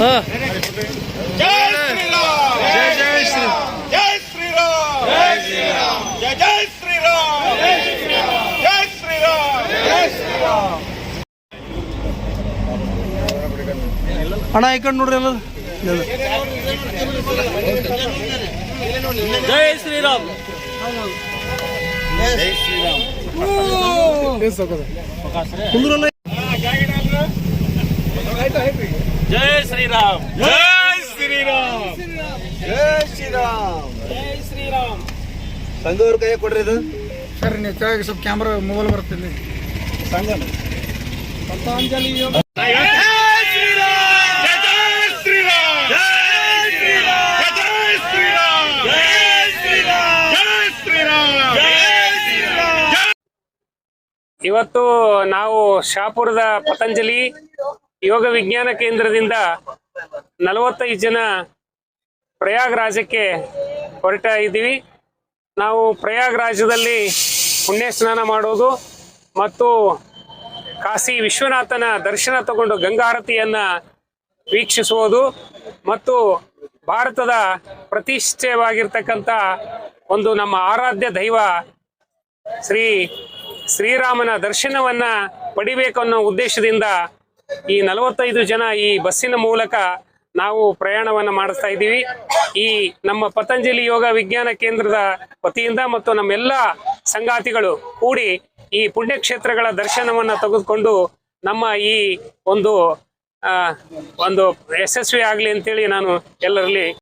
जय श्री राम, जय जय श्री राम, जय श्री राम, जय श्री राम, जय जय श्री राम, जय श्री राम, जय श्री राम, जय श्री राम. ಅಣ್ಣ ಈ ಕಡೆ ನೋಡ್ರಿ ಎಲ್ಲ ಜೈ ಶ್ರೀರಾಮ್ जय श्री राम. ಕುಂದ್ರಲ್ಲ जय श्री राम, जय श्री राम, जय श्री राम, ಜೈ ಶ್ರೀರಾಮ್ ಸಂಘವ್ರ ಕೈ ಕೊಡ್ರಿ ಇದು ಸರ್ ನೀವು ಕೆಳಗೆ ಸ್ವಲ್ಪ ಕ್ಯಾಮ್ರಾ ಮೊಬೈಲ್ ಬರ್ತೀನಿ ಸಂಘ ಪತಂಜಲಿ ಯೋಗ जय श्री राम, जय श्री राम, जय श्री राम, जय श्री राम, जय श्री राम, जय श्री राम, जय श्री राम. ಇವತ್ತು ನಾವು ಶಾಪುರದ ಪತಂಜಲಿ ಯೋಗ ವಿಜ್ಞಾನ ಕೇಂದ್ರದಿಂದ 45 ಜನ ಪ್ರಯಾಗರಾಜಕ್ಕೆ ಹೊರಟ ಇದ್ದೀವಿ. ನಾವು ಪ್ರಯಾಗರಾಜದಲ್ಲಿ ಪುಣ್ಯ ಸ್ನಾನ ಮಾಡೋದು ಮತ್ತು ಕಾಶಿ ವಿಶ್ವನಾಥನ ದರ್ಶನ ತಗೊಂಡು ಗಂಗಾರತಿಯನ್ನು ವೀಕ್ಷಿಸುವುದು ಮತ್ತು ಭಾರತದ ಪ್ರತಿಷ್ಠೆವಾಗಿರ್ತಕ್ಕಂಥ ಒಂದು ನಮ್ಮ ಆರಾಧ್ಯ ದೈವ ಶ್ರೀರಾಮನ ದರ್ಶನವನ್ನು ಪಡಿಬೇಕು ಅನ್ನೋ ಉದ್ದೇಶದಿಂದ ಈ 45 ಜನ ಈ ಬಸ್ಸಿನ ಮೂಲಕ ನಾವು ಪ್ರಯಾಣವನ್ನು ಮಾಡಿಸ್ತಾ ಇದ್ದೀವಿ. ಈ ನಮ್ಮ ಪತಂಜಲಿ ಯೋಗ ವಿಜ್ಞಾನ ಕೇಂದ್ರದ ವತಿಯಿಂದ ಮತ್ತು ನಮ್ಮೆಲ್ಲ ಸಂಗಾತಿಗಳು ಕೂಡಿ ಈ ಪುಣ್ಯಕ್ಷೇತ್ರಗಳ ದರ್ಶನವನ್ನು ತೆಗೆದುಕೊಂಡು ನಮ್ಮ ಈ ಒಂದು ಯಶಸ್ವಿ ಆಗಲಿ ಅಂತೇಳಿ ನಾನು ಎಲ್ಲರಲ್ಲಿ